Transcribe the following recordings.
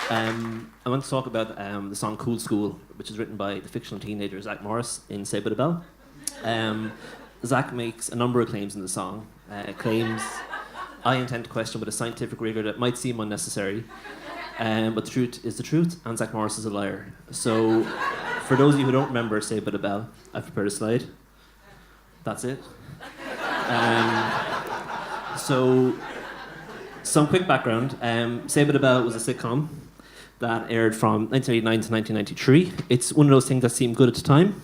I want to talk about the song Cool School, which is written by the fictional teenager Zack Morris in Saved by the Bell. Zack makes a number of claims in the song. Claims I intend to question with a scientific rigour that might seem unnecessary, but the truth is the truth, and Zack Morris is a liar. So, for those of you who don't remember Saved by the Bell, I've prepared a slide. That's it. So, some quick background. Saved by the Bell was a sitcom that aired from 1989 to 1993. It's one of those things that seemed good at the time,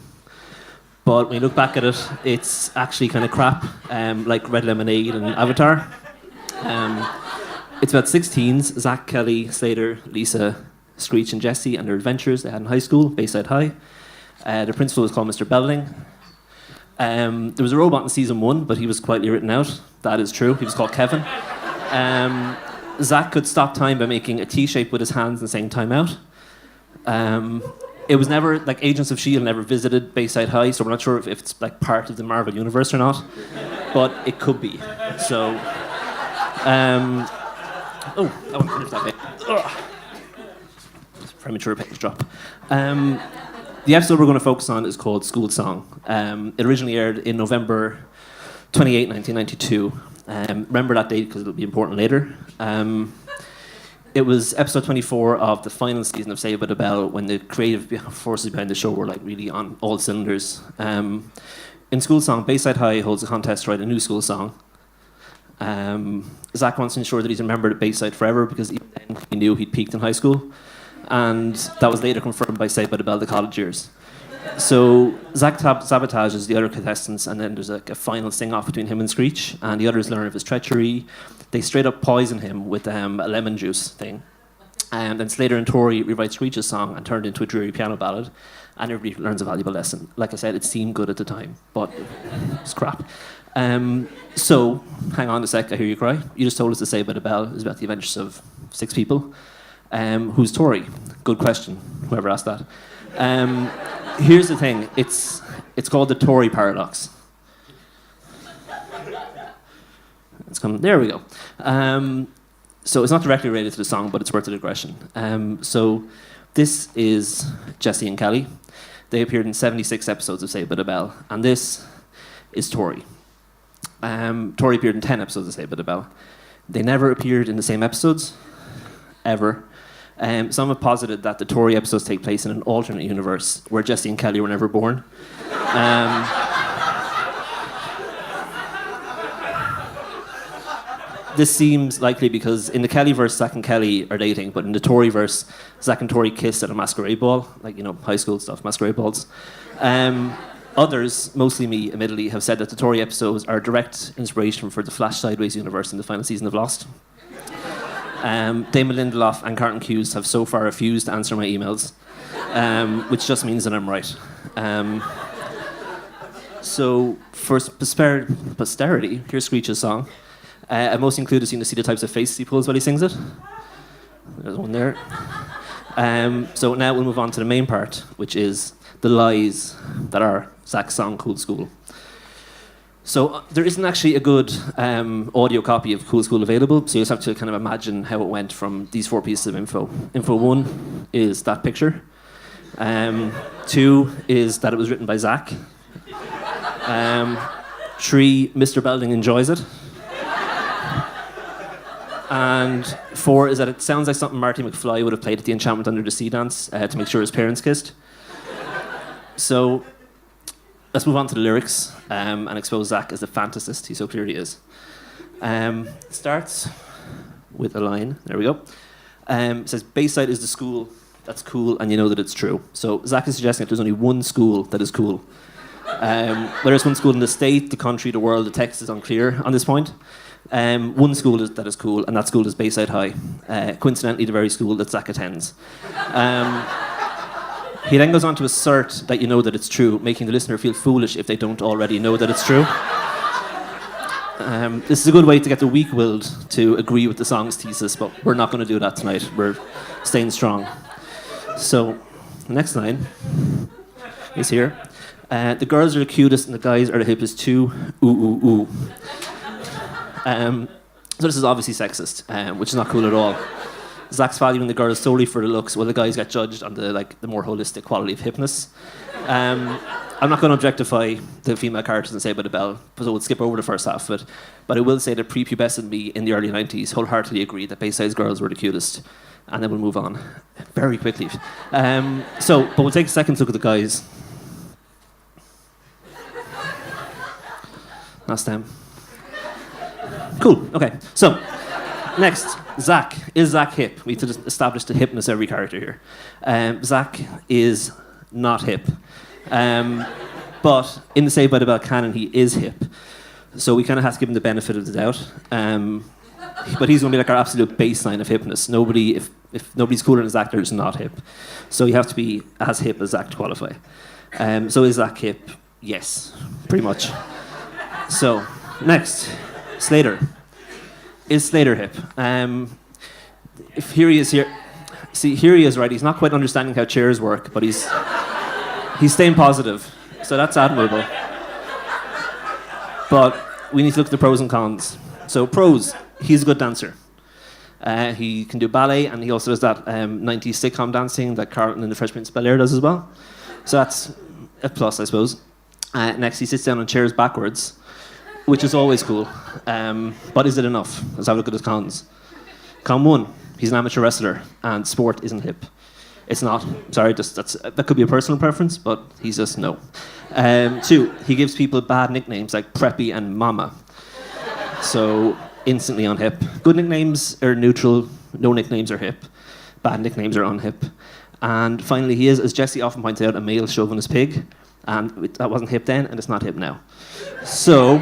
but when you look back at it, it's actually kind of crap, like Red Lemonade and Avatar. It's about 6 teens, Zack, Kelly, Slater, Lisa, Screech and Jessie and their adventures they had in high school, Bayside High. The principal was called Mr. Belding. There was a robot in season 1, but he was quietly written out. That is true. He was called Kevin. Zack could stop time by making a T-shape with his hands and saying time out. It was never, like, Agents of S.H.I.E.L.D. never visited Bayside High, so we're not sure if it's like part of the Marvel universe or not, but it could be. So, I want to finish that bit. It's a premature page drop. The episode we're going to focus on is called School Song. It originally aired in November 28, 1992. Remember that date because it'll be important later. It was episode 24 of the final season of Saved by the Bell, when the creative forces behind the show were like really on all cylinders. In School Song, Bayside High holds a contest to write a new school song. Zack wants to ensure that he's remembered at Bayside forever because even then he knew he'd peaked in high school, and that was later confirmed by Saved by the Bell, the college years. So Zack sabotages the other contestants, and then there's like a final sing-off between him and Screech, and the others learn of his treachery. They straight up poison him with a lemon juice thing. And then Slater and Tori rewrite Screech's song and turn it into a dreary piano ballad, and everybody learns a valuable lesson. Like I said, it seemed good at the time, but it's crap. So, hang on a sec, I hear you cry. You just told us to Saved by the Bell is about the adventures of 6 people. Who's Tori? Good question, whoever asked that. Here's the thing, it's called the Tori paradox. It's coming, there we go. So it's not directly related to the song, but it's worth a digression. So this is Jessie and Kelly. They appeared in 76 episodes of Saved by the Bell, and this is Tori. Tori appeared in 10 episodes of Saved by the Bell. They never appeared in the same episodes, ever. Some have posited that the Tori episodes take place in an alternate universe where Jessie and Kelly were never born. This seems likely because in the Kelly-verse, Zack and Kelly are dating, but in the Tori-verse, Zack and Tori kiss at a masquerade ball, like, you know, high school stuff, masquerade balls. Others, mostly me, admittedly, have said that the Tori episodes are a direct inspiration for the Flash Sideways universe in the final season of Lost. Damon Lindelof and Carlton Cuse have so far refused to answer my emails, which just means that I'm right. So, for posterity, here's Screech's song. I most included seeing to see the types of faces he pulls while he sings it. There's one there. So now we'll move on to the main part, which is the lies that are Zack's song Cool School. So there isn't actually a good audio copy of Cool School available, so you just have to kind of imagine how it went from these 4 pieces of info. Info 1 is that picture. 2 is that it was written by Zack. 3, Mr. Belding enjoys it. And 4 is that it sounds like something Marty McFly would have played at the Enchantment Under the Sea dance to make sure his parents kissed. So let's move on to the lyrics and expose Zack as the fantasist he so clearly is. It starts with a line. There we go. It says, Bayside is the school that's cool and you know that it's true. So Zack is suggesting that there's only one school that is cool. Whether it's one school in the state, the country, the world, the text is unclear on this point. One school that is cool, and that school is Bayside High. Coincidentally, the very school that Zack attends. He then goes on to assert that you know that it's true, making the listener feel foolish if they don't already know that it's true. This is a good way to get the weak-willed to agree with the song's thesis, but we're not going to do that tonight. We're staying strong. So, the next line is here. The girls are the cutest and the guys are the hippest too. Ooh, ooh, ooh. So this is obviously sexist, which is not cool at all. Zack's valuing the girls solely for the looks, while the guys get judged on the more holistic quality of hipness. I'm not going to objectify the female characters in Saved by the Bell, so we'll skip over the first half of it. But I will say that prepubescent me in the early 90s wholeheartedly agreed that Bayside's girls were the cutest. And then we'll move on very quickly. But we'll take a second look at the guys. That's them. Cool, okay. So, next, Zack. Is Zack hip? We need to establish the hipness of every character here. Zack is not hip. But in the Saved by the Bell canon, he is hip. So we kind of have to give him the benefit of the doubt. But he's going to be like our absolute baseline of hipness. If nobody's cooler than Zack, they're just not hip. So you have to be as hip as Zack to qualify. So is Zack hip? Yes, pretty much. So, next, Slater. Is Slater hip? If here he is here. See, here he is, right? He's not quite understanding how chairs work, but he's staying positive. So that's admirable. But we need to look at the pros and cons. So pros, he's a good dancer. He can do ballet, and he also does that 90s sitcom dancing that Carlton in the Fresh Prince of Bel-Air does as well. So that's a plus, I suppose. Next, he sits down on chairs backwards, which is always cool. But is it enough? Let's have a look at his cons. Con 1, he's an amateur wrestler, and sport isn't hip. It's not. Sorry, that could be a personal preference, but he's just no. 2, he gives people bad nicknames like Preppy and Mama. So, instantly unhip. Good nicknames are neutral, no nicknames are hip. Bad nicknames are unhip. And finally, he is, as Jessie often points out, a male chauvinist pig. And that wasn't hip then, and it's not hip now. So,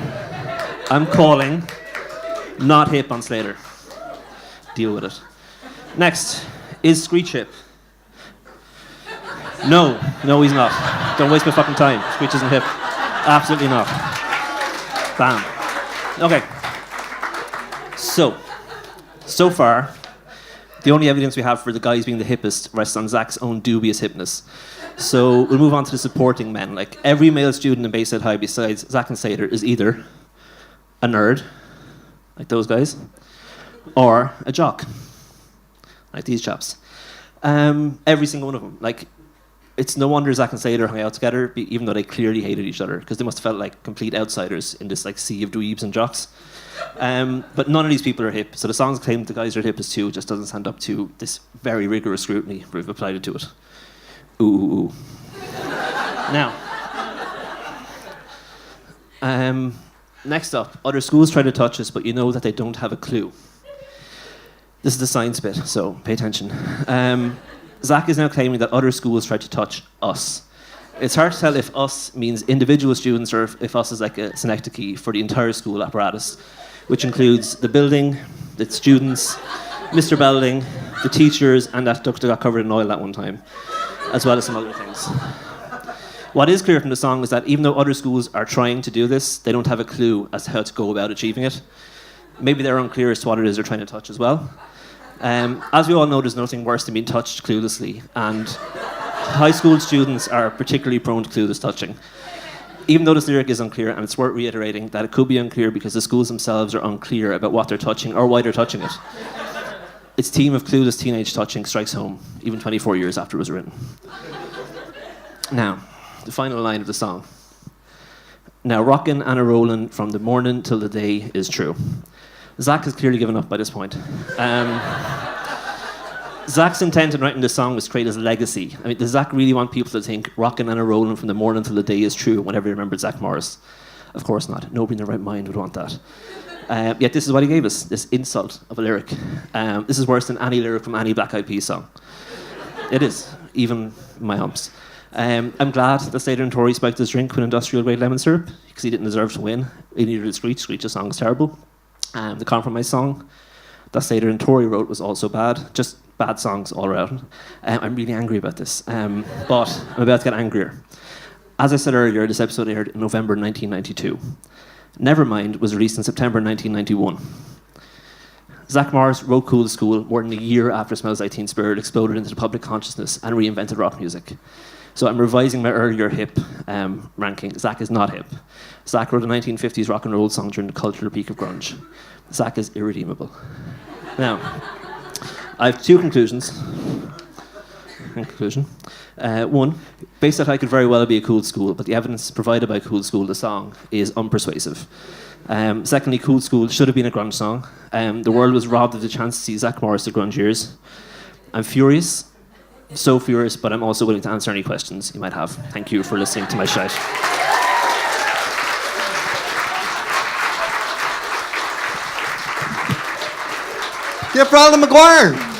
I'm calling not hip on Slater. Deal with it. Next, is Screech hip? No, he's not. Don't waste my fucking time. Screech isn't hip. Absolutely not. Bam. Okay. So far, the only evidence we have for the guys being the hippest rests on Zack's own dubious hipness. So we'll move on to the supporting men. Like every male student in Bayside High besides Zack and Slater is either a nerd, like those guys, or a jock, like these chaps. Every single one of them. Like, it's no wonder Zack and Slater hung out together, even though they clearly hated each other, because they must have felt like complete outsiders in this like sea of dweebs and jocks. But none of these people are hip, so the song's claim the guys are hippest too just doesn't stand up to this very rigorous scrutiny we've applied it to it. Ooh. Now, next up, other schools try to touch us, but you know that they don't have a clue. This is the science bit, so pay attention. Zack is now claiming that other schools try to touch us. It's hard to tell if us means individual students or if us is like a synecdoche for the entire school apparatus, which includes the building, the students, Mr. Belding, the teachers, and that duck that got covered in oil that one time, as well as some other things. What is clear from the song is that even though other schools are trying to do this, they don't have a clue as to how to go about achieving it. Maybe they're unclear as to what it is they're trying to touch as well. As we all know, there's nothing worse than being touched cluelessly, and high school students are particularly prone to clueless touching. Even though this lyric is unclear, and it's worth reiterating that it could be unclear because the schools themselves are unclear about what they're touching or why they're touching it. Its theme of clueless teenage touching strikes home, even 24 years after it was written. Now, the final line of the song. Now, Rockin A Rollin from the morning till the day is true. Zack has clearly given up by this point. Zack's intent in writing this song was to create his legacy. I mean, does Zack really want people to think Rockin A Rollin from the morning till the day is true whenever he remembered Zack Morris? Of course not. Nobody in their right mind would want that. Yet this is what he gave us, this insult of a lyric. This is worse than any lyric from any Black Eyed Peas song. It is, even my humps. I'm glad that Slater and Tory spiked his drink with industrial grade lemon syrup, because he didn't deserve to win. Neither did Screech. Screech's song was terrible. The Compromise song that Slater and Tory wrote was also bad. Just bad songs all around. I'm really angry about this, but I'm about to get angrier. As I said earlier, this episode aired in November 1992. Nevermind was released in September 1991. Zack Morris wrote Cool to School more than a year after Smells Like Teen Spirit exploded into the public consciousness and reinvented rock music. So I'm revising my earlier hip ranking. Zack is not hip. Zack wrote a 1950s rock and roll song during the cultural peak of grunge. Zack is irredeemable. Now, I have two conclusions. In conclusion, one, Bayside High could very well be a cool school, but the evidence provided by Cool School, the song, is unpersuasive. Secondly, Cool School should have been a grunge song. The world was robbed of the chance to see Zack Morris the grunge years. I'm furious, so furious, but I'm also willing to answer any questions you might have. Thank you for listening to my shite. Give Ronald Maguire.